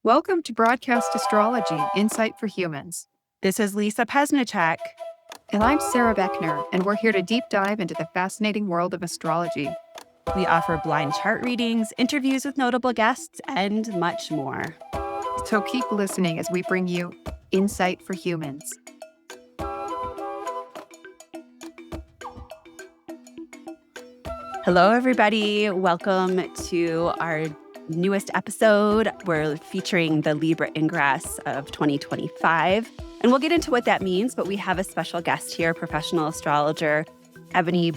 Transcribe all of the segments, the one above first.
Welcome to Broadcast Astrology, Insight for Humans. This is Lisa Pesnichek. And I'm Sarah Beckner, and we're here to deep dive into the fascinating world of astrology. We offer blind chart readings, interviews with notable guests, and much more. So keep listening as we bring you Insight for Humans. Hello, everybody. Welcome to our newest episode. We're featuring the Libra Ingress of 2025. And we'll get into what that means, but we have a special guest here, professional astrologer Eboni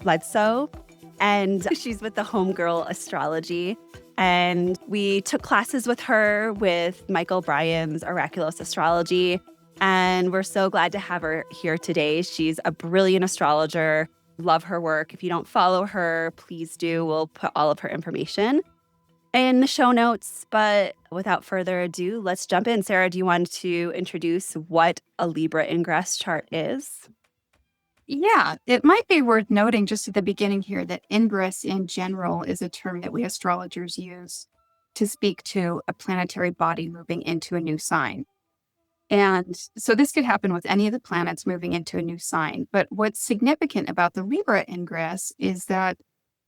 Bledsoe. And she's with the Homegirl Astrology. And we took classes with her with Michael Bryan's Oraculous Astrology. And we're so glad to have her here today. She's a brilliant astrologer. Love her work. If you don't follow her, please do. We'll put all of her information in the show notes. But without further ado, let's jump in. Sarah, do you want to introduce what a Libra Ingress chart is? Yeah, it might be worth noting just at the beginning here that ingress in general is a term that we astrologers use to speak to a planetary body moving into a new sign. And so this could happen with any of the planets moving into a new sign. But what's significant about the Libra ingress is that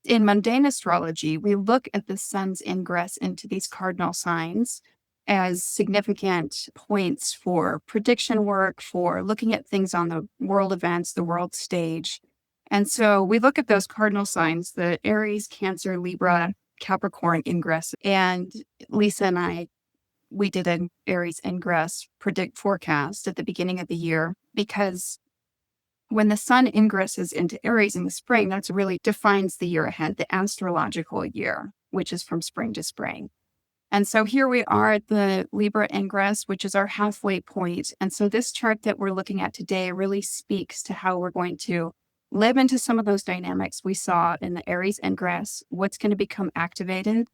in mundane astrology, we look at the sun's ingress into these cardinal signs as significant points for prediction work, for looking at things on the world events, the world stage. And so we look at those cardinal signs, the Aries, Cancer, Libra, Capricorn ingress. And Lisa and I, we did an Aries ingress predict forecast at the beginning of the year because when the sun ingresses into Aries in the spring, that's really defines the year ahead, the astrological year, which is from spring to spring. And so here we are at the Libra ingress, which is our halfway point. And so this chart that we're looking at today really speaks to how we're going to live into some of those dynamics we saw in the Aries ingress, what's going to become activated.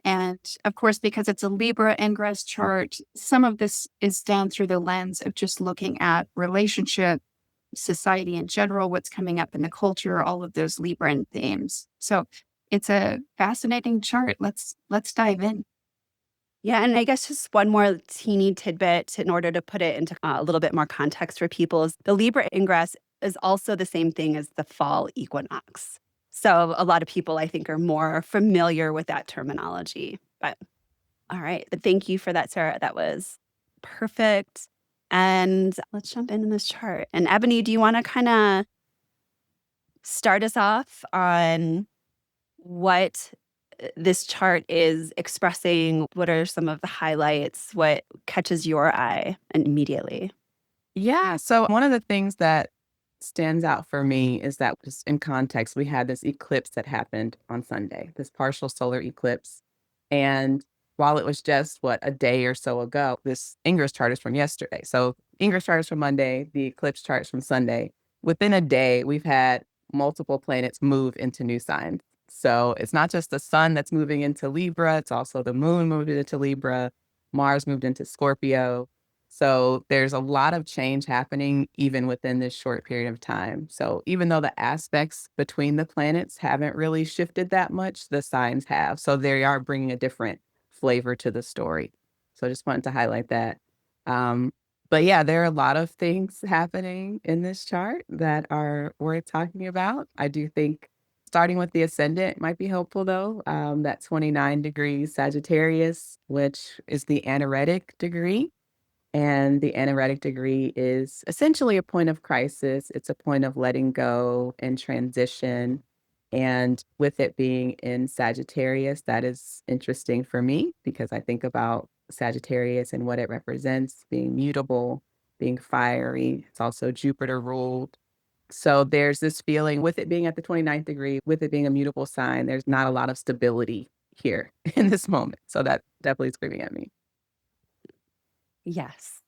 And of course, because it's a Libra ingress chart, some of this is done through the lens of just looking at relationship, society in general, what's coming up in the culture, all of those Libran themes. So it's a fascinating chart. Let's dive in. Yeah, and I guess just one more teeny tidbit in order to put it into a little bit more context for people is the Libra Ingress is also the same thing as the Fall Equinox. So a lot of people, I think, are more familiar with that terminology. But all right, thank you for that, Sarah. That was perfect. And let's jump into this chart. And Eboni, do you want to kind of start us off on what this chart is expressing? What are some of the highlights? What catches your eye immediately? Yeah. So one of the things that stands out for me is that just in context, we had this eclipse that happened on Sunday, this partial solar eclipse. And while it was just, a day or so ago, this Ingress chart is from yesterday. So Ingress chart is from Monday, the eclipse chart is from Sunday. Within a day, we've had multiple planets move into new signs. So it's not just the sun that's moving into Libra, it's also the moon moved into Libra, Mars moved into Scorpio. So there's a lot of change happening even within this short period of time. So even though the aspects between the planets haven't really shifted that much, the signs have. So they are bringing a different flavor to the story. So I just wanted to highlight that. But yeah, there are a lot of things happening in this chart that are worth talking about. I do think starting with the ascendant might be helpful though. That 29 degrees Sagittarius, which is the anaretic degree. And the anaretic degree is essentially a point of crisis. It's a point of letting go and transition. And with it being in Sagittarius, that is interesting for me because I think about Sagittarius and what it represents, being mutable, being fiery. It's also Jupiter ruled. So there's this feeling with it being at the 29th degree, with it being a mutable sign, there's not a lot of stability here in this moment. So that definitely is screaming at me. Yes.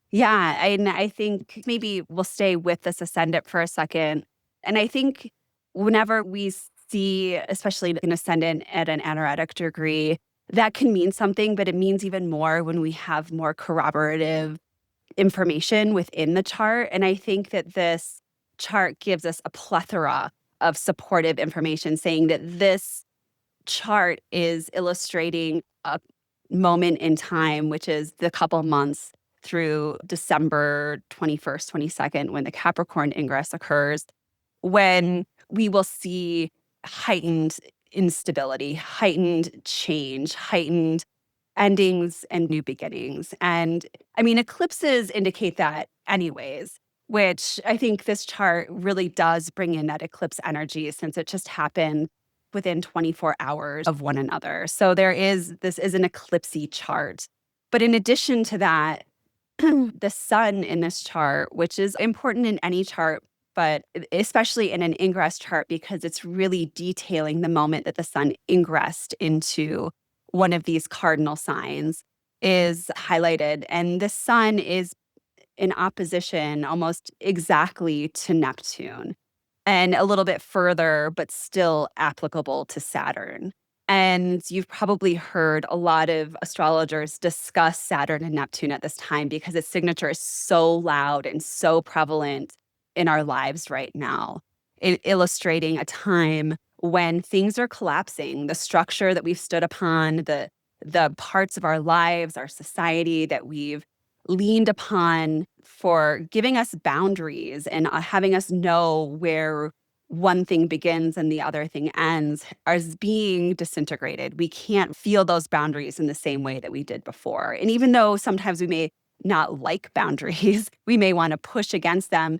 Yeah, and I think maybe we'll stay with this ascendant for a second. And I think whenever we see, especially an ascendant at an anaretic degree, that can mean something, but it means even more when we have more corroborative information within the chart. And I think that this chart gives us a plethora of supportive information saying that this chart is illustrating a moment in time, which is the couple months through December 21st, 22nd, when the Capricorn ingress occurs, when we will see heightened instability, heightened change, heightened endings and new beginnings. And I mean, eclipses indicate that anyways, which I think this chart really does bring in that eclipse energy since it just happened within 24 hours of one another. So this is an eclipsey chart. But in addition to that, the sun in this chart, which is important in any chart, but especially in an ingress chart, because it's really detailing the moment that the sun ingressed into one of these cardinal signs, is highlighted. And the sun is in opposition almost exactly to Neptune and a little bit further, but still applicable to Saturn. And you've probably heard a lot of astrologers discuss Saturn and Neptune at this time because its signature is so loud and so prevalent in our lives right now, illustrating a time when things are collapsing, the structure that we've stood upon, the parts of our lives, our society that we've leaned upon for giving us boundaries and having us know where one thing begins and the other thing ends is being disintegrated. We can't feel those boundaries in the same way that we did before. And even though sometimes we may not like boundaries, we may want to push against them.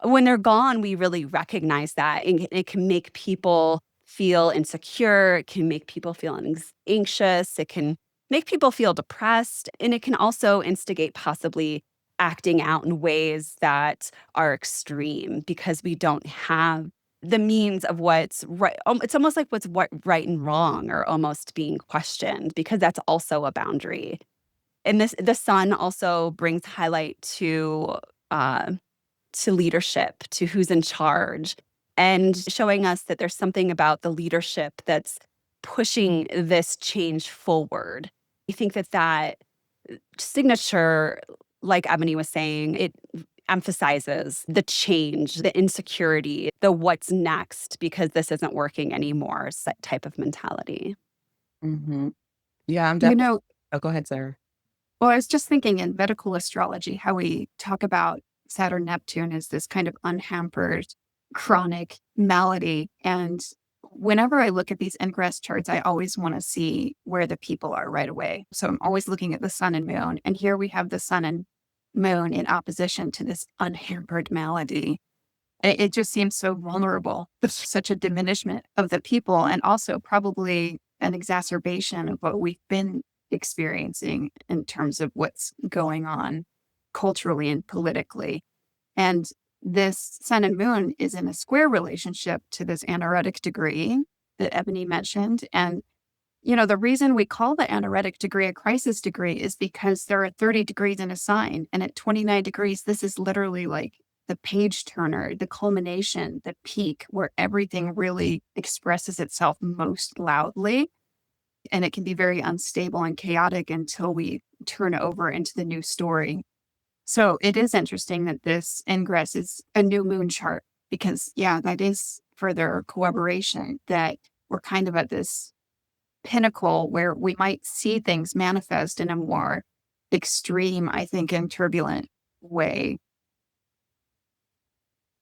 When they're gone, we really recognize that. And it can make people feel insecure. It can make people feel anxious. It can make people feel depressed. And it can also instigate possibly acting out in ways that are extreme because we don't have the means of what's right. It's almost like what's right and wrong or almost being questioned, because that's also a boundary. And the sun also brings highlight to leadership, to who's in charge, and showing us that there's something about the leadership that's pushing this change forward. I think that signature, like Ebony was saying, it emphasizes the change, the insecurity, the what's next because this isn't working anymore type of mentality. Mm-hmm. Yeah, I'm You definitely. know, Oh, go ahead, Sarah. well, I was just thinking in medical astrology, how we talk about Saturn Neptune as this kind of unhampered chronic malady. And whenever I look at these ingress charts, I always want to see where the people are right away. So I'm always looking at the sun and moon. And here we have the sun and moon in opposition to this unhampered malady. It just seems so vulnerable, such a diminishment of the people, and also probably an exacerbation of what we've been experiencing in terms of what's going on culturally and politically. And this sun and moon is in a square relationship to this anaretic degree that Ebony mentioned. And, the reason we call the anaretic degree a crisis degree is because there are 30 degrees in a sign. And at 29 degrees, this is literally like the page turner, the culmination, the peak where everything really expresses itself most loudly. And it can be very unstable and chaotic until we turn over into the new story. So it is interesting that this ingress is a new moon chart because, yeah, that is further corroboration that we're kind of at this pinnacle where we might see things manifest in a more extreme, I think, and turbulent way.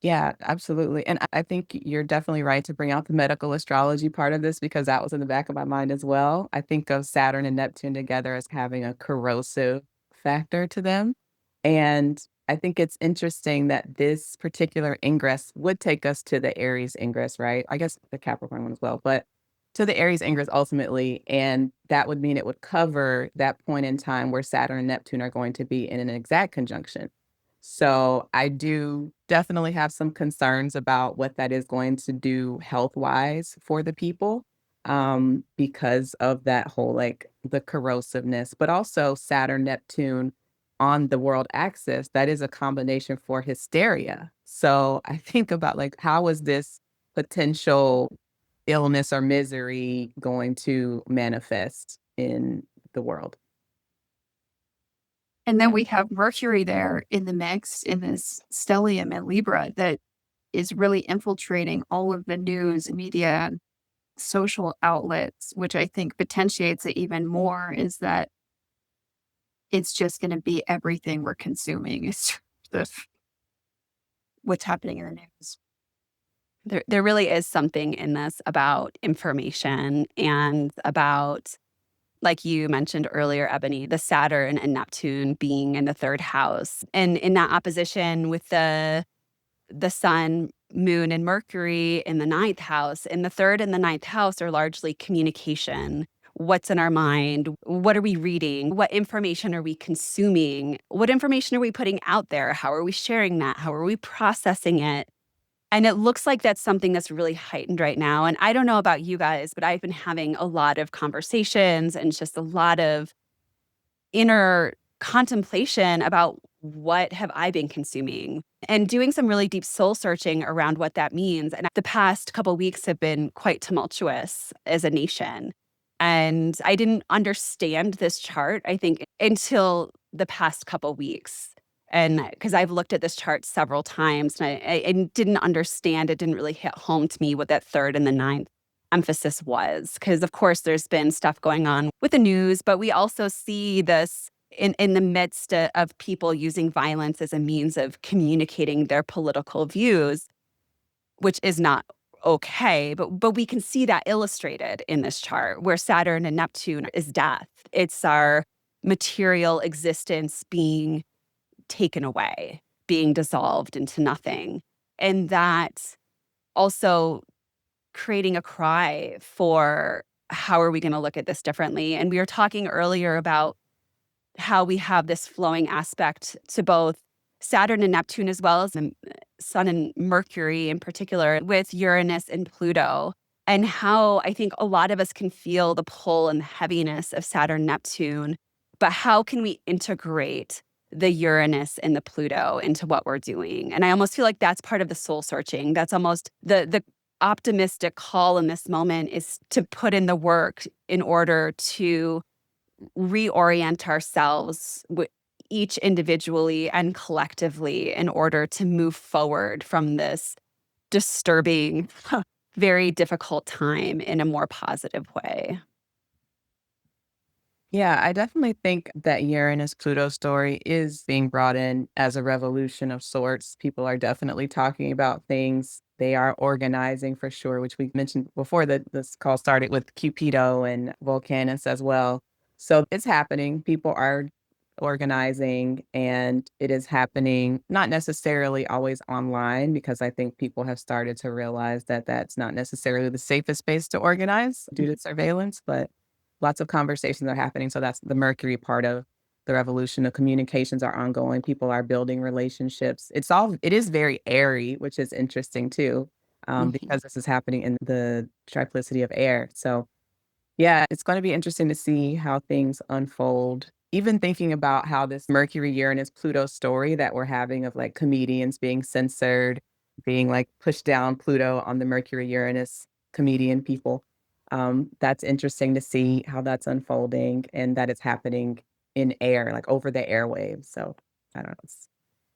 Yeah, absolutely. And I think you're definitely right to bring out the medical astrology part of this because that was in the back of my mind as well. I think of Saturn and Neptune together as having a corrosive factor to them. And I think it's interesting that this particular ingress would take us to the Aries ingress, right? I guess the Capricorn one as well, but to the Aries ingress ultimately. And that would mean it would cover that point in time where Saturn and Neptune are going to be in an exact conjunction. So I do definitely have some concerns about what that is going to do health-wise for the people, because of that whole, like, the corrosiveness, but also Saturn, Neptune on the world axis, that is a combination for hysteria. So I think about, like, how is this potential illness or misery going to manifest in the world? And then we have Mercury there in the mix in this stellium in Libra that is really infiltrating all of the news, media, social outlets, which I think potentiates it even more, is that it's just going to be everything we're consuming. It's the what's happening in the news. There really is something in this about information and about, like you mentioned earlier, Ebony, the Saturn and Neptune being in the third house. And in that opposition with the sun, moon, and Mercury in the ninth house. And the third and the ninth house are largely communication. What's in our mind? What are we reading? What information are we consuming? What information are we putting out there? How are we sharing that? How are we processing it? And it looks like that's something that's really heightened right now. And I don't know about you guys, but I've been having a lot of conversations and just a lot of inner contemplation about what have I been consuming and doing some really deep soul searching around what that means. And the past couple of weeks have been quite tumultuous as a nation. And I didn't understand this chart, I think, until the past couple of weeks. And because I've looked at this chart several times and I didn't understand, it didn't really hit home to me what that third and the ninth emphasis was. Because, of course, there's been stuff going on with the news, but we also see this in the midst of people using violence as a means of communicating their political views, which is not okay. But we can see that illustrated in this chart where Saturn and Neptune is death. It's our material existence being taken away, being dissolved into nothing. And that also creating a cry for how are we going to look at this differently. And we were talking earlier about how we have this flowing aspect to both Saturn and Neptune, as well as the Sun and Mercury in particular, with Uranus and Pluto, and how I think a lot of us can feel the pull and the heaviness of Saturn, Neptune, but how can we integrate the Uranus and the Pluto into what we're doing? And I almost feel like that's part of the soul searching. That's almost the optimistic call in this moment, is to put in the work in order to reorient ourselves each individually and collectively in order to move forward from this disturbing, very difficult time in a more positive way. Yeah, I definitely think that Uranus Pluto story is being brought in as a revolution of sorts. People are definitely talking about things. They are organizing for sure, which we mentioned before that this call started with Cupido and Volcanus as well. So it's happening. People are organizing, and it is happening not necessarily always online, because I think people have started to realize that that's not necessarily the safest space to organize due to surveillance, but lots of conversations are happening. So that's the Mercury part of the revolution. The communications are ongoing. People are building relationships. It is very airy, which is interesting too, Mhm. because this is happening in the triplicity of air. So yeah, it's going to be interesting to see how things unfold. Even thinking about how this Mercury, Uranus, Pluto story that we're having of like comedians being censored, being like pushed down Pluto on the Mercury, Uranus comedian people. That's interesting to see how that's unfolding and that it's happening in air, like over the airwaves. So I don't know. It's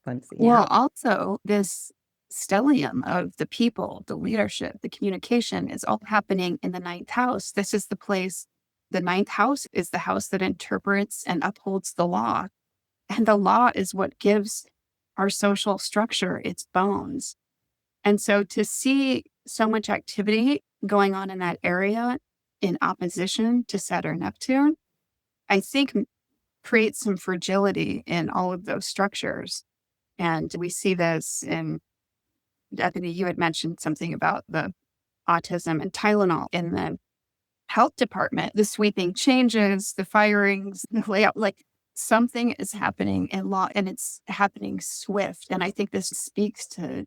fun to see. Yeah. Well, also, this stellium of the people, the leadership, the communication is all happening in the ninth house. This is the place, the ninth house is the house that interprets and upholds the law. And the law is what gives our social structure its bones. And so to see so much activity going on in that area in opposition to Saturn Neptune, I think creates some fragility in all of those structures. And we see this in, Bethany, you had mentioned something about the autism and Tylenol in the health department, the sweeping changes, the firings, the layout, like something is happening in law and it's happening swift. And I think this speaks to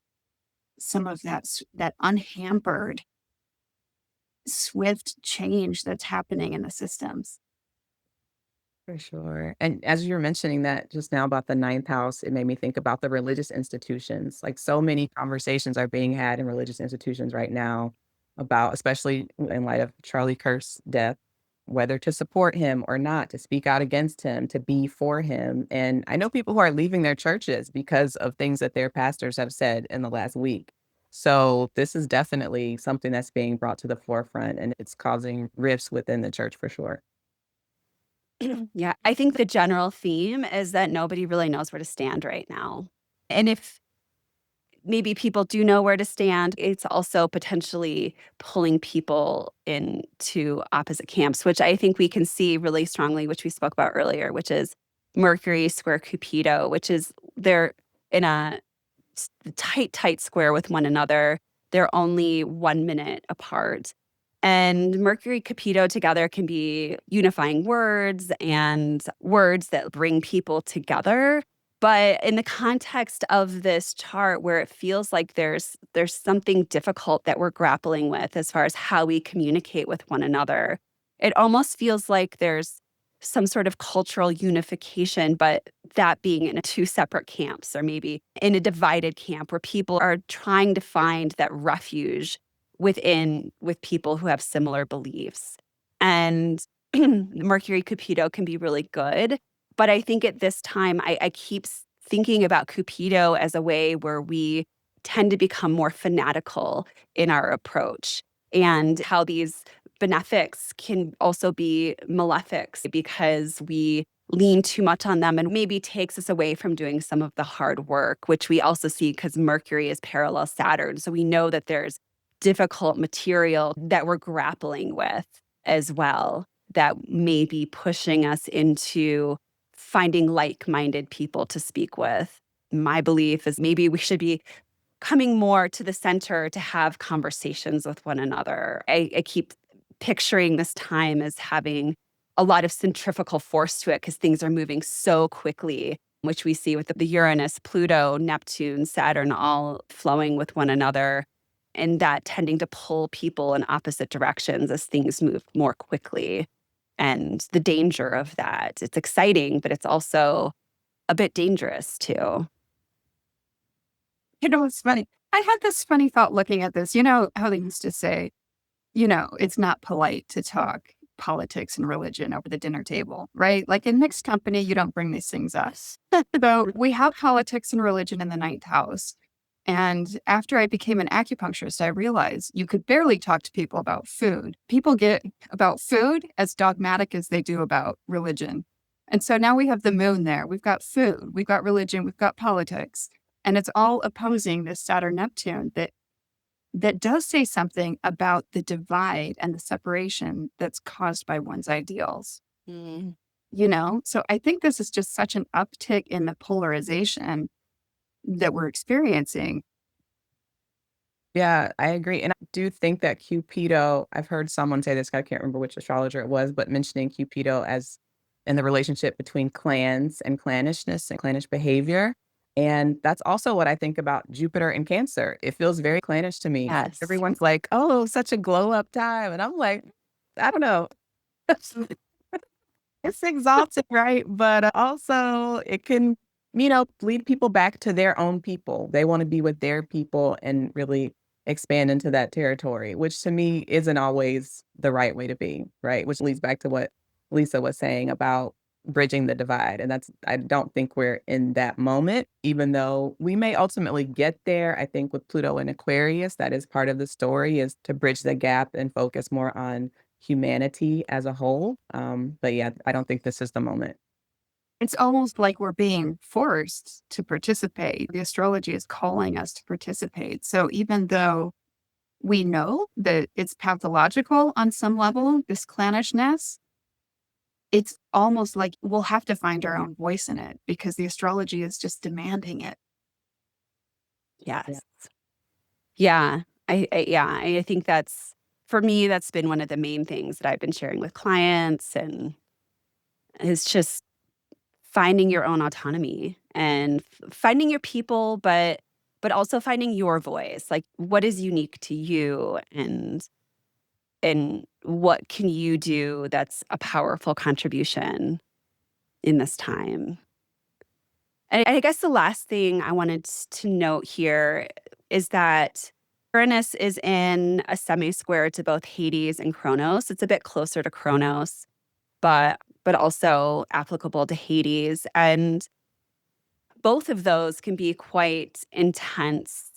some of that unhampered, swift change that's happening in the systems. For sure. And as you were mentioning that just now about the ninth house, it made me think about the religious institutions. Like so many conversations are being had in religious institutions right now about, especially in light of Charlie Kirk's death, whether to support him or not, to speak out against him, to be for him. And I know people who are leaving their churches because of things that their pastors have said in the last week. So this is definitely something that's being brought to the forefront, and it's causing rifts within the church for sure. Yeah, I think the general theme is that nobody really knows where to stand right now. And if maybe people do know where to stand, it's also potentially pulling people into opposite camps, which I think we can see really strongly, which we spoke about earlier, which is Mercury square Cupido, which is they're in a tight square with one another. They're only 1 minute apart. And Mercury Cupido together can be unifying words and words that bring people together. But in the context of this chart where it feels like there's something difficult that we're grappling with as far as how we communicate with one another, it almost feels like there's some sort of cultural unification, but that being in two separate camps or maybe in a divided camp where people are trying to find that refuge with people who have similar beliefs. And Mercury Cupido can be really good. But I think at this time, I keep thinking about Cupido as a way where we tend to become more fanatical in our approach and how these benefics can also be malefics because we lean too much on them and maybe takes us away from doing some of the hard work, which we also see because Mercury is parallel Saturn. So we know that there's difficult material that we're grappling with as well that may be pushing us into finding like-minded people to speak with. My belief is maybe we should be coming more to the center to have conversations with one another. I keep picturing this time as having a lot of centrifugal force to it because things are moving so quickly, which we see with the Uranus, Pluto, Neptune, Saturn all flowing with one another, and that tending to pull people in opposite directions as things move more quickly. And the danger of that. It's exciting, but it's also a bit dangerous too. It's funny. I had this funny thought looking at this. You know how they used to say, it's not polite to talk politics and religion over the dinner table, right? Like in mixed company, you don't bring these things up. So we have politics and religion in the ninth house. And after I became an acupuncturist, I realized you could barely talk to people about food. People get about food as dogmatic as they do about religion. And so now we have the moon there. We've got food, we've got religion, we've got politics. And it's all opposing this Saturn Neptune that does say something about the divide and the separation that's caused by one's ideals. Mm. So I think this is just such an uptick in the polarization that we're experiencing. Yeah, I agree. And I do think that Cupido, I've heard someone say this, I can't remember which astrologer it was, but mentioning Cupido as in the relationship between clans and clannishness and clannish behavior. And that's also what I think about Jupiter and Cancer. It feels very clannish to me. Yes. Everyone's like, oh, such a glow up time. And I'm like, I don't know. It's exalted, right? But also it can, lead people back to their own people. They want to be with their people and really expand into that territory, which to me isn't always the right way to be, right? Which leads back to what Lisa was saying about bridging the divide. And I don't think we're in that moment, even though we may ultimately get there. I think with Pluto and Aquarius, that is part of the story is to bridge the gap and focus more on humanity as a whole. But yeah, I don't think this is the moment. It's almost like we're being forced to participate. The astrology is calling us to participate. So even though we know that it's pathological on some level, this clannishness, it's almost like we'll have to find our own voice in it because the astrology is just demanding it. Yes. Yeah. I think for me, that's been one of the main things that I've been sharing with clients and it's just finding your own autonomy and finding your people, but also finding your voice. Like what is unique to you and what can you do that's a powerful contribution in this time. And I guess the last thing I wanted to note here is that Uranus is in a semi-square to both Hades and Kronos. It's a bit closer to Kronos, but also applicable to Hades. And both of those can be quite intense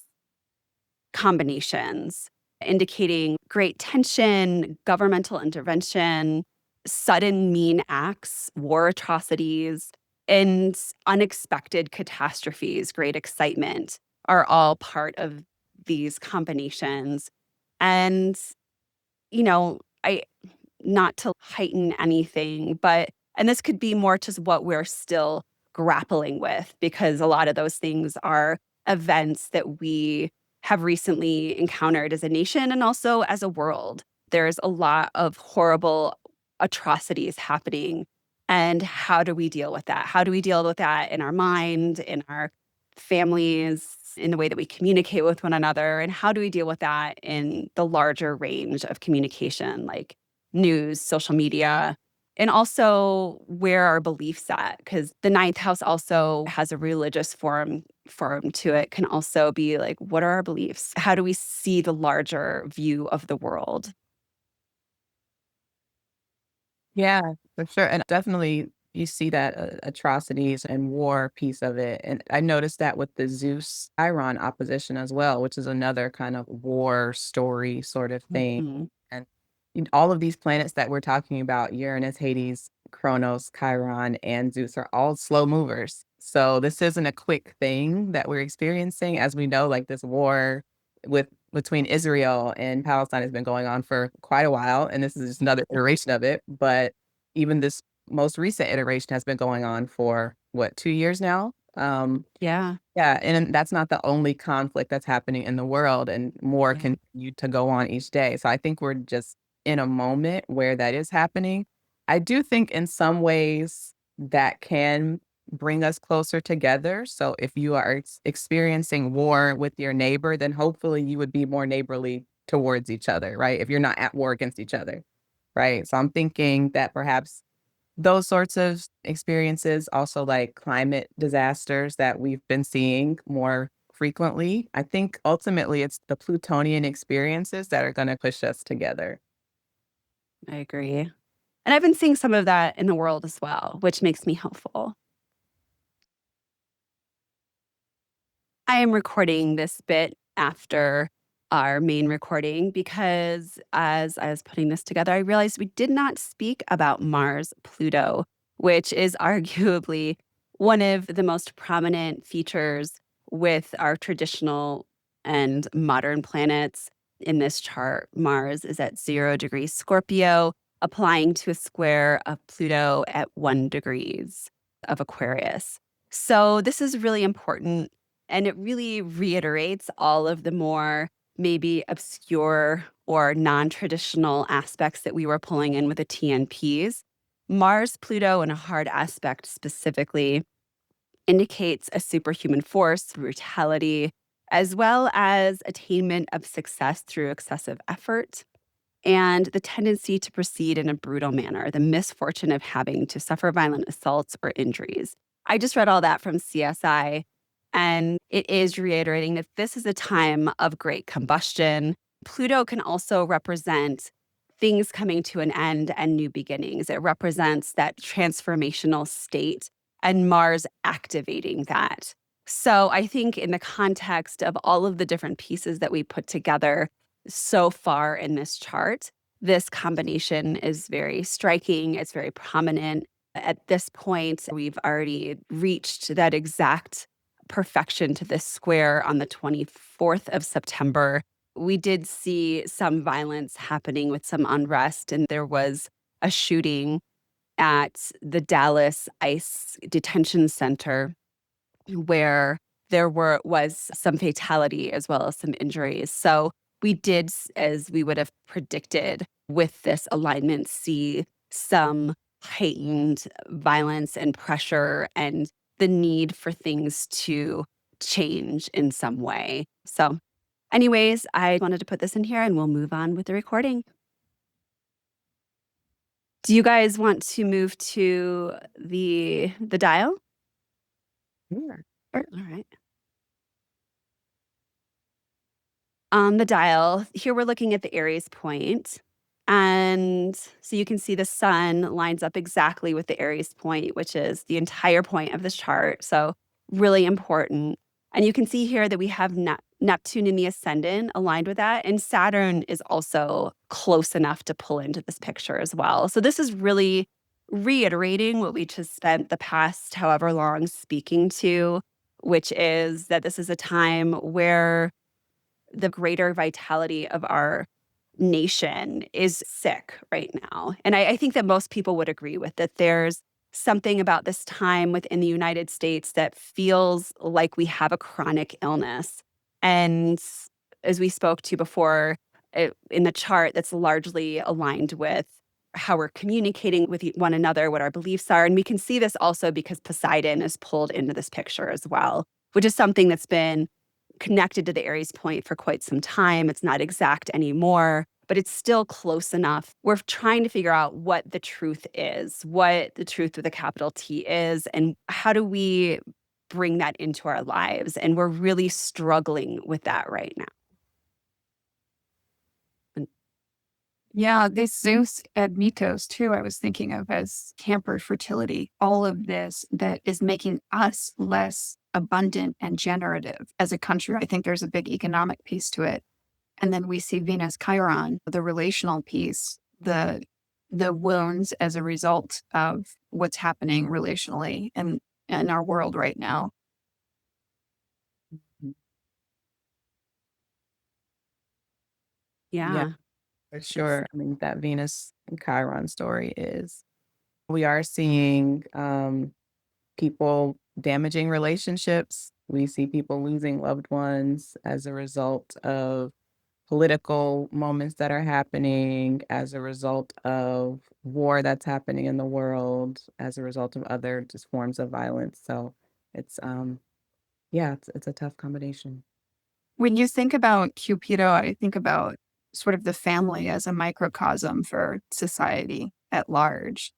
combinations, indicating great tension, governmental intervention, sudden mean acts, war atrocities, and unexpected catastrophes, great excitement are all part of these combinations. And, I not to heighten anything, but and this could be more just what we're still grappling with, because a lot of those things are events that we have recently encountered as a nation and also as a world. There's a lot of horrible atrocities happening. And how do we deal with that? How do we deal with that in our mind, in our families, in the way that we communicate with one another? And how do we deal with that in the larger range of communication, like news, social media, and also where our beliefs at? Because the ninth house also has a religious form to it, can also be like, what are our beliefs? How do we see the larger view of the world? Yeah, for sure. And definitely you see that atrocities and war piece of it. And I noticed that with the Zeus Chiron opposition as well, which is another kind of war story sort of thing. Mhm. And all of these planets that we're talking about, Uranus, Hades, Kronos, Chiron, and Zeus, are all slow movers. So this isn't a quick thing that we're experiencing. As we know, like this war with between Israel and Palestine has been going on for quite a while, and this is just another iteration of it. But even this most recent iteration has been going on for what, 2 years now? Yeah, Yeah, and that's not the only conflict that's happening in the world, and more yeah, continue to go on each day. So I think we're just in a moment where that is happening. I do think in some ways that can bring us closer together. So if you are experiencing war with your neighbor, then hopefully you would be more neighborly towards each other, right? If you're not at war against each other, right? So I'm thinking that perhaps those sorts of experiences, also like climate disasters that we've been seeing more frequently. I think ultimately it's the Plutonian experiences that are going to push us together. I agree. And I've been seeing some of that in the world as well, which makes me hopeful. I am recording this bit after our main recording because as I was putting this together, I realized we did not speak about Mars Pluto, which is arguably one of the most prominent features with our traditional and modern planets. In this chart, Mars is at 0 degrees Scorpio, applying to a square of Pluto at 1 degrees of Aquarius. So, this is really important, and it really reiterates all of the more maybe obscure or non traditional aspects that we were pulling in with the TNPs. Mars, Pluto, and a hard aspect specifically indicates a superhuman force, brutality, as well as attainment of success through excessive effort and the tendency to proceed in a brutal manner, the misfortune of having to suffer violent assaults or injuries. I just read all that from CSI, and it is reiterating that this is a time of great combustion. Pluto can also represent things coming to an end and new beginnings. It represents that transformational state and Mars activating that. So I think in the context of all of the different pieces that we put together, so far in this chart, this combination is very striking. It's very prominent. At this point, we've already reached that exact perfection to this square on the 24th of September. We did see some violence happening with some unrest, and there was a shooting at the Dallas ICE detention center where there was some fatality as well as some injuries. So we did, as we would have predicted with this alignment, see some heightened violence and pressure and the need for things to change in some way. So, anyways, I wanted to put this in here and we'll move on with the recording. Do you guys want to move to the dial? Yeah. All right. On the dial, here we're looking at the Aries point. And so you can see the sun lines up exactly with the Aries point, which is the entire point of this chart. So, really important. And you can see here that we have Neptune in the ascendant aligned with that. And Saturn is also close enough to pull into this picture as well. So this is really reiterating what we just spent the past however long speaking to, which is that this is a time where the greater vitality of our nation is sick right now. And I think that most people would agree with that. There's something about this time within the United States that feels like we have a chronic illness. And as we spoke to before, in the chart, that's largely aligned with how we're communicating with one another, what our beliefs are. And we can see this also because Poseidon is pulled into this picture as well, which is something that's been connected to the Aries point for quite some time. It's not exact anymore, but it's still close enough. We're trying to figure out what the truth is, what the truth with a capital T is, and how do we bring that into our lives. And we're really struggling with that right now. Yeah, this Zeus and Mythos too, I was thinking of as hampered fertility. All of this that is making us less abundant and generative as a country. I think there's a big economic piece to it. And then we see Venus Chiron, the relational piece, the wounds as a result of what's happening relationally in our world right now. Yeah. For sure. I mean, that Venus and Chiron story is, we are seeing people damaging relationships. We see people losing loved ones as a result of political moments that are happening, as a result of war that's happening in the world, as a result of other just forms of violence. So it's yeah, it's a tough combination. When you think about Cupido, I think about sort of the family as a microcosm for society at large.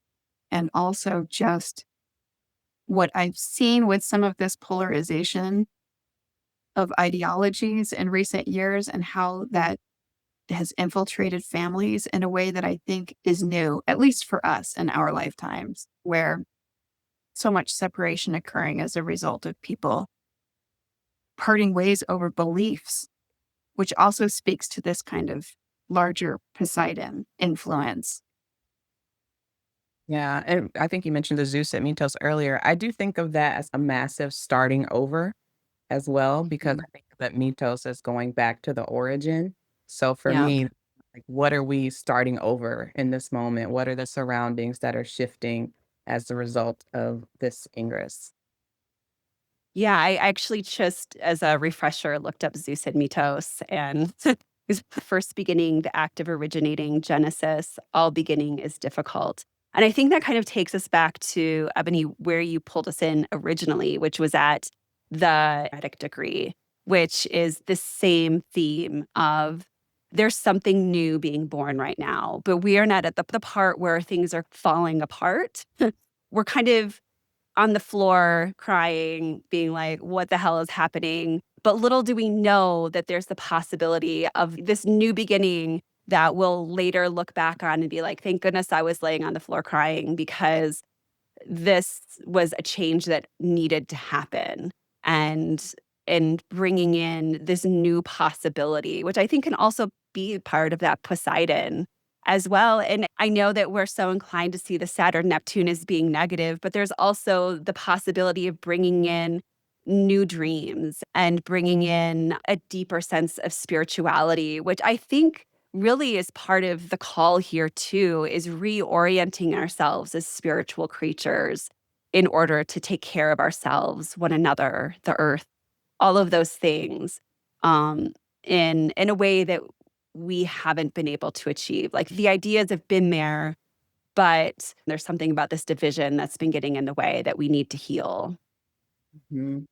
And also just what I've seen with some of this polarization of ideologies in recent years and how that has infiltrated families in a way that I think is new, at least for us in our lifetimes, where so much separation occurring as a result of people parting ways over beliefs, which also speaks to this kind of larger Poseidon influence. Yeah, and I think you mentioned the Zeus at Mythos earlier. I do think of that as a massive starting over as well, because I think that Mythos is going back to the origin. So for Yeah. me, like, what are we starting over in this moment? What are the surroundings that are shifting as a result of this ingress? Yeah, I actually just, as a refresher, looked up Zeus and Mythos, and is first beginning, the act of originating, Genesis, all beginning is difficult. And I think that kind of takes us back to, Ebony, where you pulled us in originally, which was at the Vedic degree, which is the same theme of there's something new being born right now, but we are not at the part where things are falling apart. We're kind of on the floor crying, being like, what the hell is happening? But little do we know that there's the possibility of this new beginning that we'll later look back on and be like, thank goodness I was laying on the floor crying because this was a change that needed to happen. And bringing in this new possibility, which I think can also be part of that Poseidon as well. And I know that we're so inclined to see the Saturn Neptune as being negative, but there's also the possibility of bringing in new dreams and bringing in a deeper sense of spirituality, which I think really is part of the call here too, is reorienting ourselves as spiritual creatures in order to take care of ourselves, one another, the earth, all of those things, um, in a way that we haven't been able to achieve. Like the ideas have been there, but there's something about this division that's been getting in the way that we need to heal. Mhm.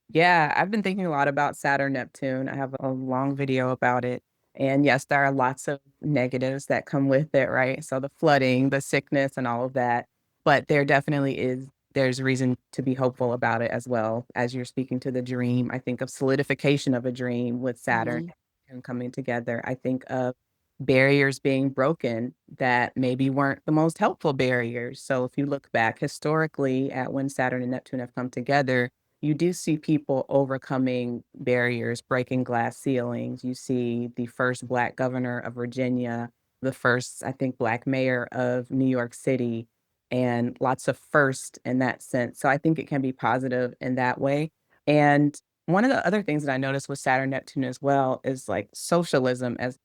Yeah, I've been thinking a lot about Saturn Neptune. I have a long video about it. And yes, there are lots of negatives that come with it, right? So the flooding, the sickness, and all of that. But there definitely there's reason to be hopeful about it as well. As you're speaking to the dream, I think of solidification of a dream with Saturn Mhm. and coming together. I think of barriers being broken that maybe weren't the most helpful barriers. So if you look back historically at when Saturn and Neptune have come together, you do see people overcoming barriers, breaking glass ceilings. You see the first Black governor of Virginia, the first, I think, Black mayor of New York City, and lots of firsts in that sense. So I think it can be positive in that way. And one of the other things that I noticed with Saturn Neptune as well is like socialism as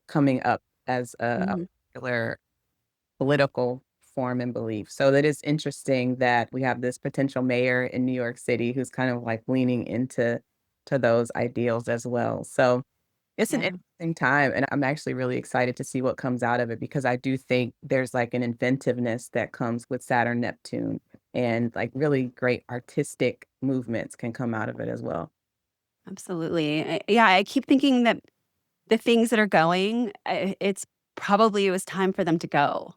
coming up as a Mhm. popular political form and belief. So that is interesting that we have this potential mayor in New York City who's kind of like leaning into those ideals as well. So it's an Yeah. interesting time, and I'm actually really excited to see what comes out of it because I do think there's like an inventiveness that comes with Saturn Neptune and like really great artistic movements can come out of it as well. Absolutely. Yeah, I keep thinking that the things that are going, it's probably it was time for them to go.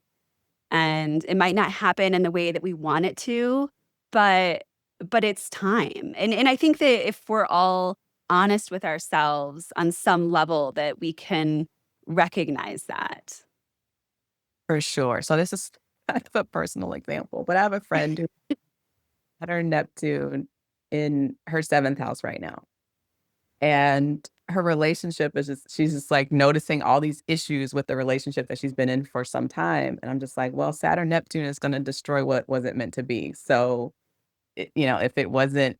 And it might not happen in the way that we want it to, but it's time. And I think that if we're all honest with ourselves on some level that we can recognize that. For sure. So this is kind of a personal example, but I have a friend who had her Neptune in her seventh house right now. And her relationship is just, she's just like noticing all these issues with the relationship that she's been in for some time. And I'm just like, well, Saturn Neptune is going to destroy what wasn't meant to be. So, if it wasn't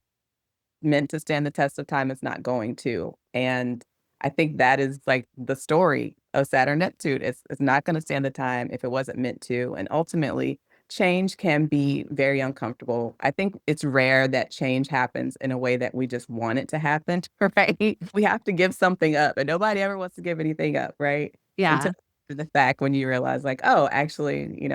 meant to stand the test of time, it's not going to. And I think that is like the story of Saturn Neptune. It's not going to stand the time if it wasn't meant to. And ultimately, change can be very uncomfortable. I think it's rare that change happens in a way that we just want it to happen, right? We have to give something up, and nobody ever wants to give anything up, right? Until Yeah. the fact when you realize, like, oh, actually,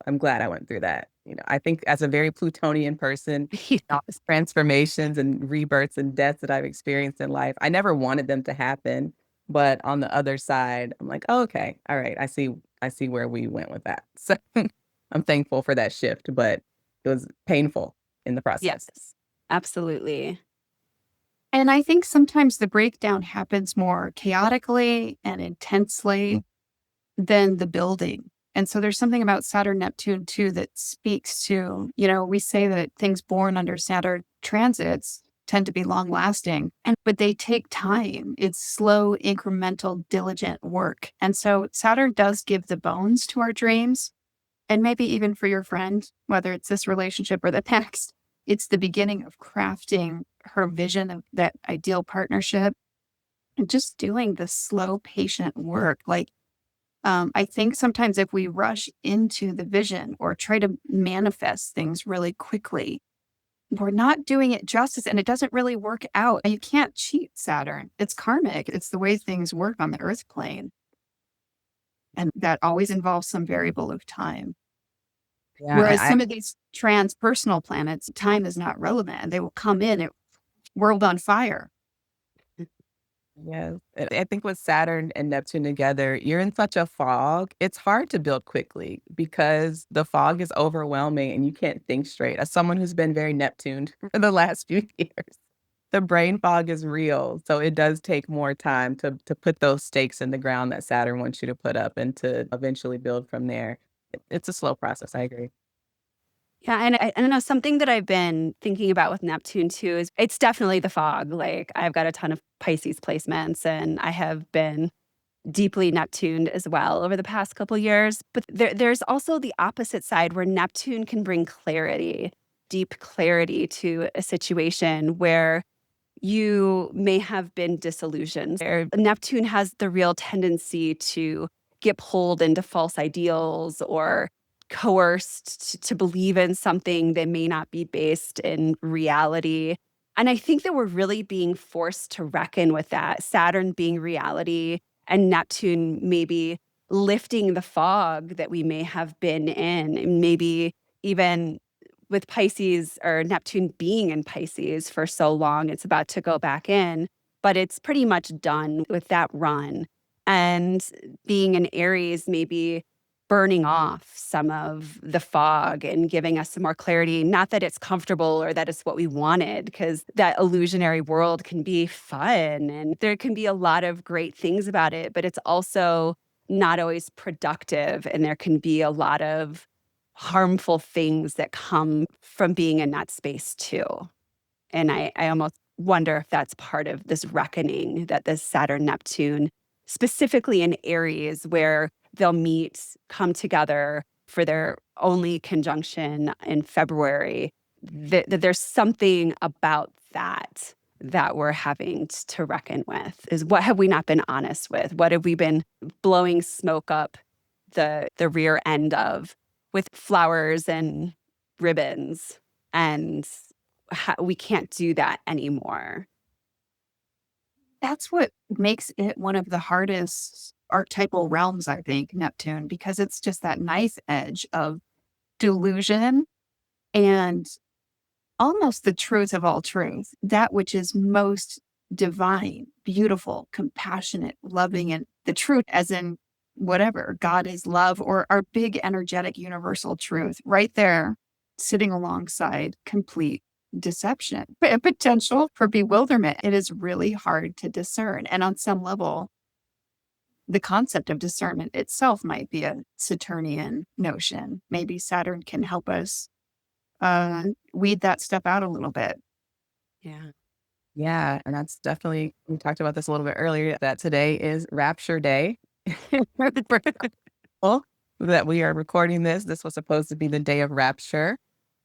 I'm glad I went through that. I think as a very Plutonian person, all Yeah. these transformations and rebirths and deaths that I've experienced in life. I never wanted them to happen, but on the other side, I'm like, "Oh, okay. All right. I see where we went with that." So, I'm thankful for that shift, but it was painful in the process. Yes. Absolutely. And I think sometimes the breakdown happens more chaotically and intensely than the building. And so there's something about Saturn Neptune too that speaks to, we say that things born under Saturn transits tend to be long lasting, but they take time. It's slow, incremental, diligent work. And so Saturn does give the bones to our dreams. And maybe even for your friend, whether it's this relationship or the next, it's the beginning of crafting her vision of that ideal partnership and just doing the slow, patient work. I think sometimes if we rush into the vision or try to manifest things really quickly, we're not doing it justice and it doesn't really work out. And you can't cheat Saturn. It's karmic. It's the way things work on the earth plane. And that always involves some variable of time. Yeah, Whereas some of these transpersonal planets, time is not relevant and they will come in at world on fire. yes. And I think with Saturn and Neptune together, you're in such a fog. It's hard to build quickly because the fog is overwhelming and you can't think straight. As someone who's been very Neptuned for the last few years, the brain fog is real. So it does take more time to put those stakes in the ground that Saturn wants you to put up and to eventually build from there. It's a slow process. I agree. Yeah, and I don't know, something that I've been thinking about with Neptune too is it's definitely the fog. Like I've got a ton of Pisces placements and I have been deeply Neptuned as well over the past couple years. But there's also the opposite side where Neptune can bring clarity, deep clarity to a situation where you may have been disillusioned. Or Neptune has the real tendency to get pulled into false ideals or coerced to believe in something that may not be based in reality. And I think that we're really being forced to reckon with that. Saturn being reality and Neptune maybe lifting the fog that we may have been in, and maybe even with Pisces or Neptune being in Pisces for so long, it's about to go back in, but it's pretty much done with that run. And being in Aries, maybe burning off some of the fog and giving us some more clarity. Not that it's comfortable or that it's what we wanted, because that illusionary world can be fun and there can be a lot of great things about it, but it's also not always productive. And there can be a lot of harmful things that come from being in that space too. And I almost wonder if that's part of this reckoning that this Saturn Neptune, specifically in Aries, where they'll meet, come together for their only conjunction in February, that there's something about that we're having to reckon with. Is what have we not been honest with? What have we been blowing smoke up the rear end of with flowers and ribbons? And we can't do that anymore. That's what makes it one of the hardest archetypal realms, I think, Neptune, because it's just that nice edge of delusion and almost the truth of all truth, that which is most divine, beautiful, compassionate, loving, and the truth, as in whatever God is love, or our big energetic universal truth, right there, sitting alongside complete deception, a potential for bewilderment. It is really hard to discern. And on some level, the concept of discernment itself might be a Saturnian notion. Maybe Saturn can help us weed that stuff out a little bit. Yeah. Yeah, and that's definitely, we talked about this a little bit earlier, that today is Rapture Day. Well, that we are recording this. This was supposed to be the day of rapture.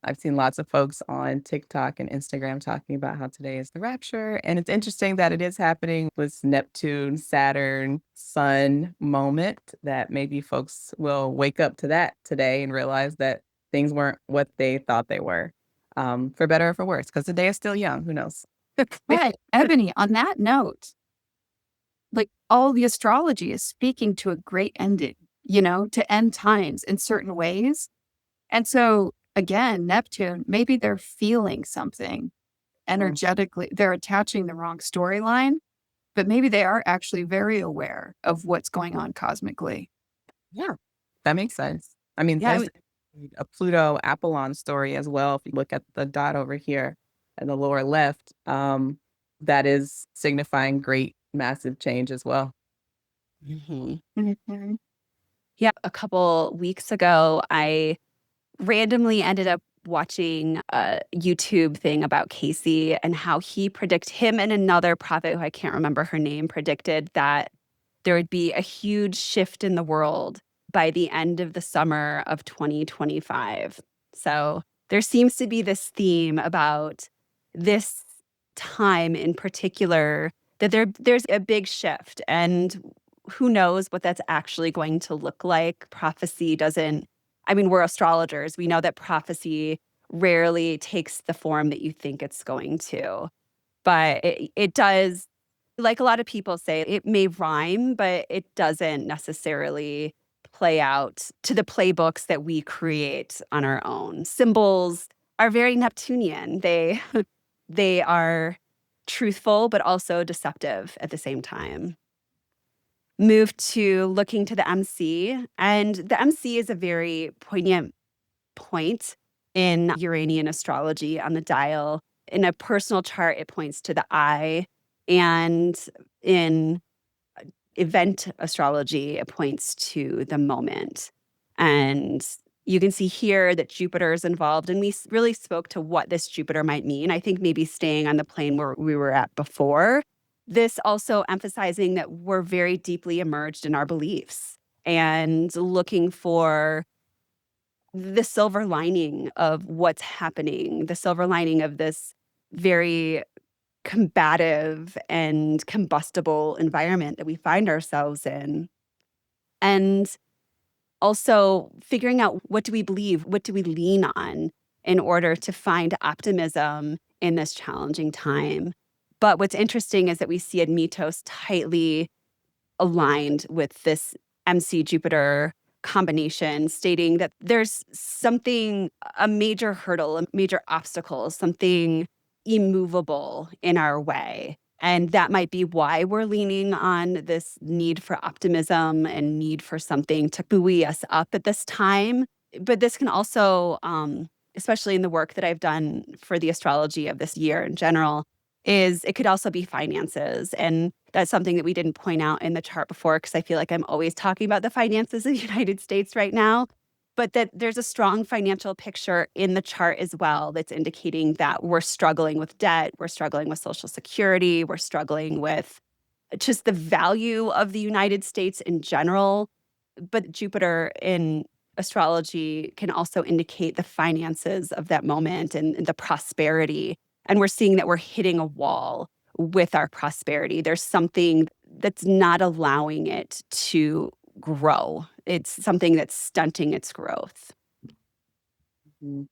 I've seen lots of folks on TikTok and Instagram talking about how today is the rapture. And it's interesting that it is happening with Neptune, Saturn, Sun moment, that maybe folks will wake up to that today and realize that things weren't what they thought they were, for better or for worse, because the day is still young. Who knows? But Ebony, on that note, like all the astrology is speaking to a great ending, to end times in certain ways. And so again, Neptune, maybe they're feeling something energetically. They're attaching the wrong storyline, but maybe they are actually very aware of what's going on cosmically. Yeah, that makes sense. I mean, Yeah. there's a Pluto Apollon story as well. If you look at the dot over here in the lower left, that is signifying great, massive change as well. Mhm. Mhm. Yeah. A couple weeks ago, I randomly ended up watching a YouTube thing about Casey and how him and another prophet who I can't remember her name predicted that there would be a huge shift in the world by the end of the summer of 2025. So there seems to be this theme about this time in particular that there's a big shift, and who knows what that's actually going to look like. Prophecy doesn't, I mean, we're astrologers. We know that prophecy rarely takes the form that you think it's going to, but it does. Like a lot of people say, it may rhyme, but it doesn't necessarily play out to the playbooks that we create on our own. Symbols are very Neptunian. They are truthful, but also deceptive at the same time. Move to looking to the MC, and the MC is a very poignant point in Uranian astrology on the dial. In a personal chart, it points to the eye, and in event astrology, it points to the moment. And you can see here that Jupiter is involved, and we really spoke to what this Jupiter might mean. I think maybe staying on the plane where we were at before. This also emphasizing that we're very deeply immersed in our beliefs and looking for the silver lining of what's happening, the silver lining of this very combative and combustible environment that we find ourselves in. And also figuring out, what do we believe? What do we lean on in order to find optimism in this challenging time? But what's interesting is that we see Admetos tightly aligned with this MC Jupiter combination, stating that there's something, a major hurdle, a major obstacle, something immovable in our way. And that might be why we're leaning on this need for optimism and need for something to buoy us up at this time. But this can also, especially in the work that I've done for the astrology of this year in general, is it could also be finances. And that's something that we didn't point out in the chart before, because I feel like I'm always talking about the finances of the United States right now. but that there's a strong financial picture in the chart as well that's indicating that we're struggling with debt, we're struggling with Social Security, we're struggling with just the value of the United States in general. But Jupiter in astrology can also indicate the finances of that moment and the prosperity. And we're seeing that we're hitting a wall with our prosperity. There's something that's not allowing it to grow. It's something that's stunting its growth. Mhm.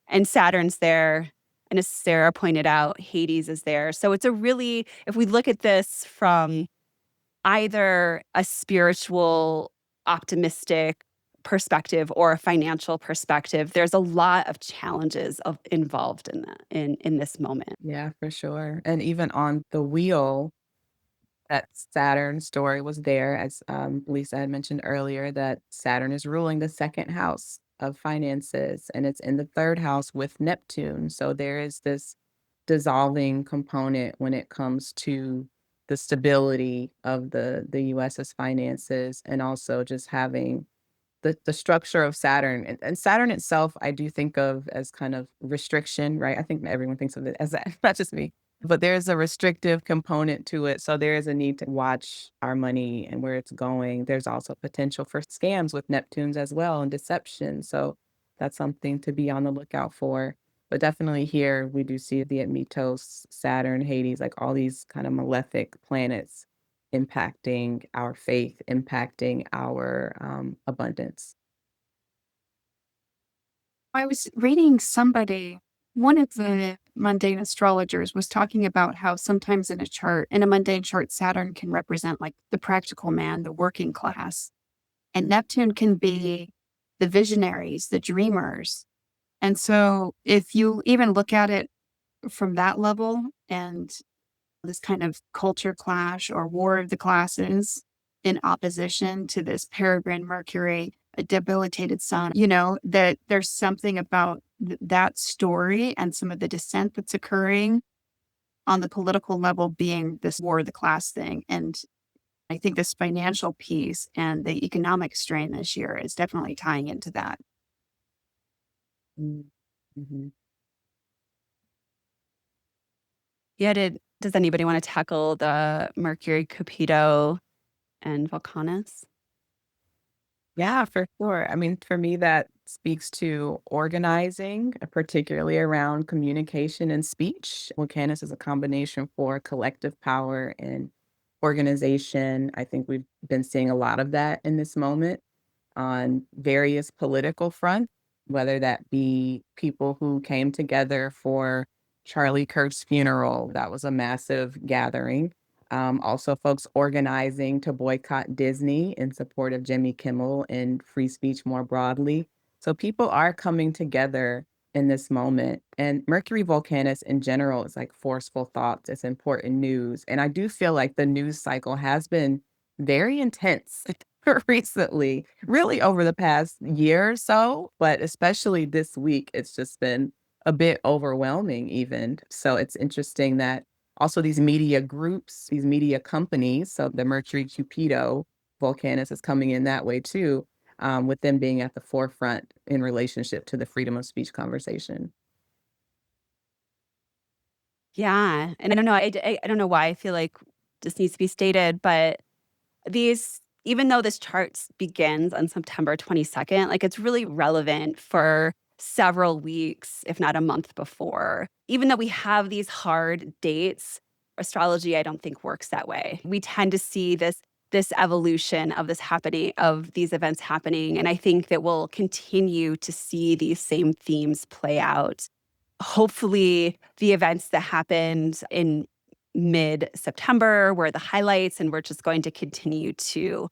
And Saturn's there. And as Sarah pointed out, Hades is there. So it's a really, if we look at this from either a spiritual, optimistic perspective or a financial perspective, there's a lot of challenges involved in that in this moment. Yeah, for sure. And even on the wheel, that Saturn story was there, as Lisa had mentioned earlier, that Saturn is ruling the second house of finances, and it's in the third house with Neptune. So there is this dissolving component when it comes to the stability of the US's finances, and also just having the structure of Saturn, and Saturn itself, I do think of as kind of restriction, right? I think everyone thinks of it as that, not just me. But there's a restrictive component to it, so there is a need to watch our money and where it's going. There's also potential for scams with Neptunes as well and deception, so that's something to be on the lookout for. But definitely here, we do see the Admetos, Saturn, Hades, like all these kind of malefic planets impacting our faith, impacting our abundance. I was reading somebody, one of the mundane astrologers was talking about how sometimes in a chart, in a mundane chart, Saturn can represent like the practical man, the working class, and Neptune can be the visionaries, the dreamers. And so if you even look at it from that level and this kind of culture clash or war of the classes in opposition to this peregrine Mercury, a debilitated sun, that there's something about that story and some of the dissent that's occurring on the political level being this war of the class thing. And I think this financial piece and the economic strain this year is definitely tying into that. Mm. Mhm. Yeah, does anybody want to tackle the Mercury, Cupido, and Volcanus? Yeah, for sure. I mean, for me, that speaks to organizing, particularly around communication and speech. Volcanus is a combination for collective power and organization. I think we've been seeing a lot of that in this moment on various political fronts, whether that be people who came together for Charlie Kirk's funeral. That was a massive gathering. Also, folks organizing to boycott Disney in support of Jimmy Kimmel and free speech more broadly. So people are coming together in this moment. And Mercury Volcanus in general is like forceful thoughts. It's important news. And I do feel like the news cycle has been very intense recently, really over the past year or so, but especially this week, it's just been a bit overwhelming even. So it's interesting that also these media groups, these media companies, so the Mercury Cupido, Volcanus is coming in that way too, with them being at the forefront in relationship to the freedom of speech conversation. Yeah, and I don't know. I don't know why I feel like this needs to be stated, but these, even though this chart begins on September 22nd, like it's really relevant for several weeks, if not a month before. Even though we have these hard dates, astrology, I don't think works that way. We tend to see this evolution of this happening, of these events happening. And I think that we'll continue to see these same themes play out. Hopefully, the events that happened in mid-September were the highlights, and we're just going to continue to,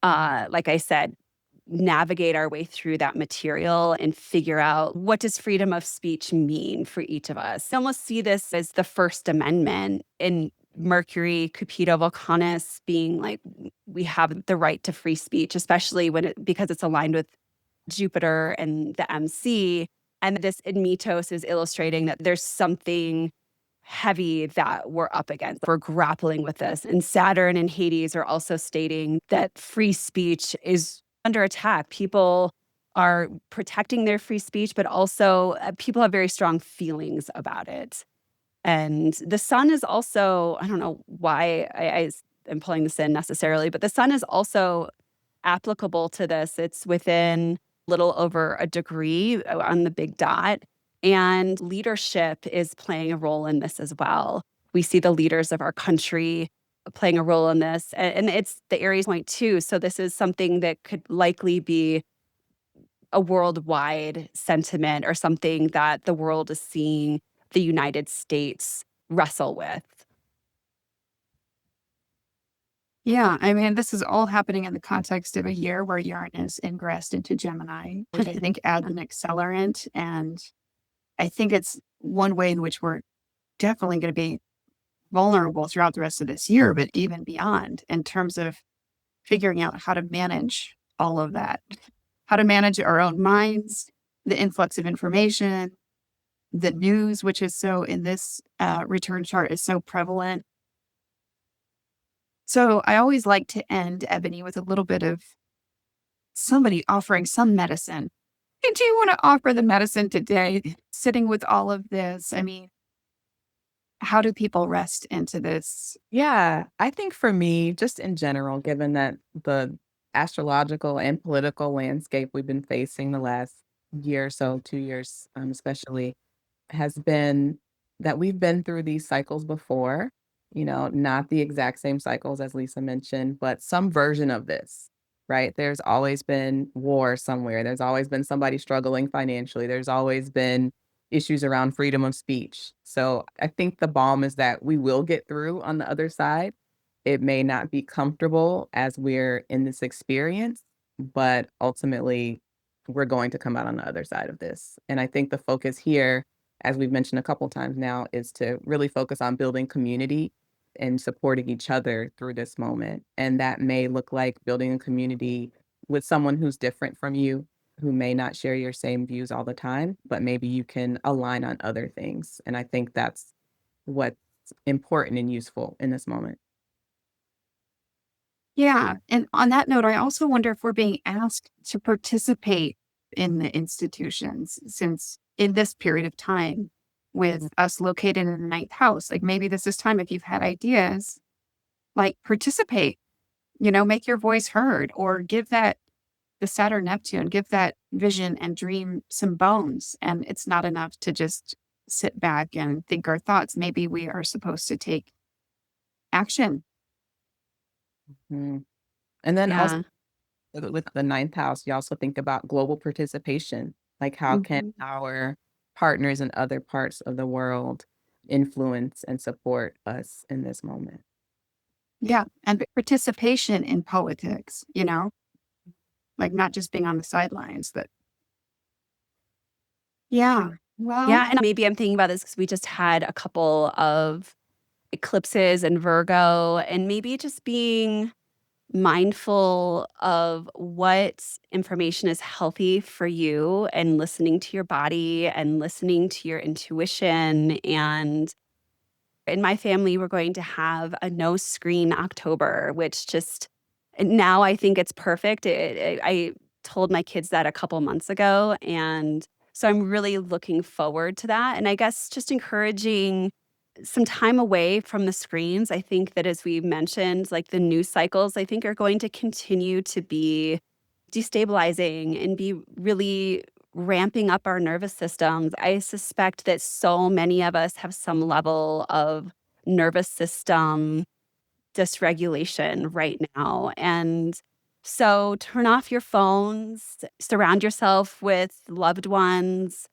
like I said, navigate our way through that material and figure out what does freedom of speech mean for each of us. I almost see this as the First Amendment in Mercury, Cupido, Volcanus being like, we have the right to free speech, especially because it's aligned with Jupiter and the MC. And this Admetos is illustrating that there's something heavy that we're up against. We're grappling with this. And Saturn and Hades are also stating that free speech is under attack. People are protecting their free speech, but also people have very strong feelings about it. And the sun is also, I don't know why I am pulling this in necessarily, but the sun is also applicable to this. It's within little over a degree on the big dot. And leadership is playing a role in this as well. We see the leaders of our country playing a role in this. And it's the Aries point too. So this is something that could likely be a worldwide sentiment or something that the world is seeing the United States wrestle with. Yeah, I mean, this is all happening in the context of a year where Uranus ingressed into Gemini, which I think adds an accelerant. And I think it's one way in which we're definitely going to be vulnerable throughout the rest of this year, but even beyond in terms of figuring out how to manage all of that, how to manage our own minds, the influx of information, the news, which is so in this return chart is so prevalent. So I always like to end, Ebony, with a little bit of somebody offering some medicine. Hey, do you want to offer the medicine today, sitting with all of this? I mean, how do people rest into this? Yeah, I think for me, just in general, given that the astrological and political landscape we've been facing the last year or so, 2 years, especially, has been that we've been through these cycles before, not the exact same cycles as Lisa mentioned, but some version of this, right? There's always been war somewhere. There's always been somebody struggling financially. There's always been issues around freedom of speech. So I think the balm is that we will get through on the other side. It may not be comfortable as we're in this experience, but ultimately we're going to come out on the other side of this. And I think the focus here, as we've mentioned a couple times now, is to really focus on building community and supporting each other through this moment. And that may look like building a community with someone who's different from you, who may not share your same views all the time, but maybe you can align on other things. And I think that's what's important and useful in this moment. Yeah. And on that note, I also wonder if we're being asked to participate in the institutions since in this period of time with us located in the ninth house, like maybe this is time if you've had ideas, like participate, make your voice heard or give that the Saturn Neptune, give that vision and dream some bones. And it's not enough to just sit back and think our thoughts. Maybe we are supposed to take action. Mhm. And then also Yeah. with the ninth house, you also think about global participation. Like, how can Mhm. our partners in other parts of the world influence and support us in this moment? Yeah. And participation in politics, like not just being on the sidelines, but yeah. Well, Yeah. And maybe I'm thinking about this because we just had a couple of eclipses in Virgo, and maybe just being mindful of what information is healthy for you and listening to your body and listening to your intuition. And in my family, we're going to have a no screen October, which just now I think it's perfect. I told my kids that a couple months ago. And so I'm really looking forward to that. And I guess just encouraging some time away from the screens. I think that as we mentioned, like the news cycles, I think are going to continue to be destabilizing and be really ramping up our nervous systems. I suspect that so many of us have some level of nervous system dysregulation right now. And so turn off your phones, surround yourself with loved ones,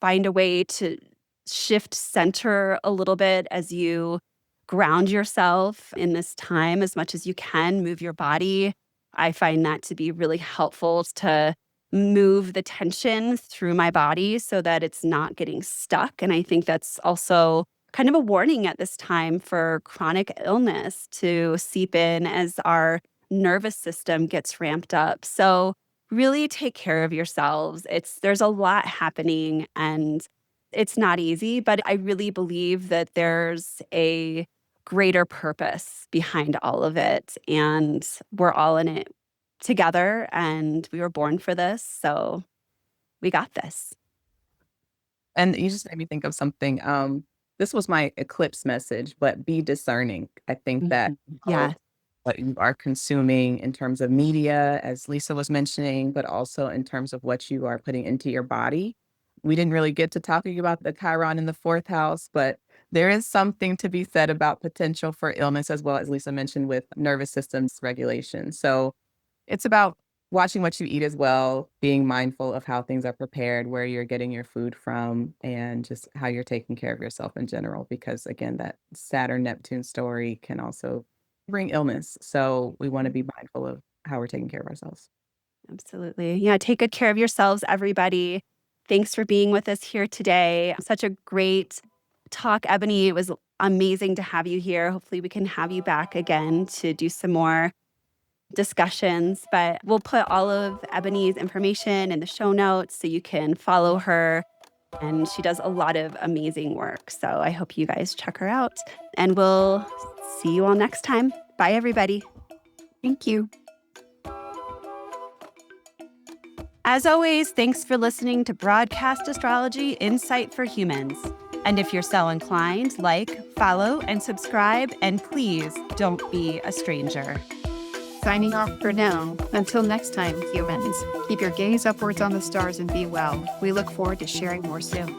find a way to shift center a little bit as you ground yourself in this time as much as you can, move your body. I find that to be really helpful to move the tension through my body so that it's not getting stuck. And I think that's also kind of a warning at this time for chronic illness to seep in as our nervous system gets ramped up. So really take care of yourselves. There's a lot happening and it's not easy, but I really believe that there's a greater purpose behind all of it and we're all in it together and we were born for this. So we got this. And you just made me think of something. This was my eclipse message, but be discerning. I think that Yeah. what you are consuming in terms of media, as Lisa was mentioning, but also in terms of what you are putting into your body. We didn't really get to talking about the Chiron in the fourth house, but there is something to be said about potential for illness, as well as Lisa mentioned with nervous systems regulation. So it's about watching what you eat as well, being mindful of how things are prepared, where you're getting your food from, and just how you're taking care of yourself in general. Because again, that Saturn Neptune story can also bring illness. So we want to be mindful of how we're taking care of ourselves. Absolutely. Yeah. Take good care of yourselves, everybody. Thanks for being with us here today. Such a great talk, Eboni. It was amazing to have you here. Hopefully, we can have you back again to do some more discussions. But we'll put all of Eboni's information in the show notes so you can follow her. And she does a lot of amazing work. So I hope you guys check her out. And we'll see you all next time. Bye, everybody. Thank you. As always, thanks for listening to Broadcast Astrology Insight for Humans. And if you're so inclined, like, follow, and subscribe. And please don't be a stranger. Signing off for now. Until next time, humans, keep your gaze upwards on the stars and be well. We look forward to sharing more soon.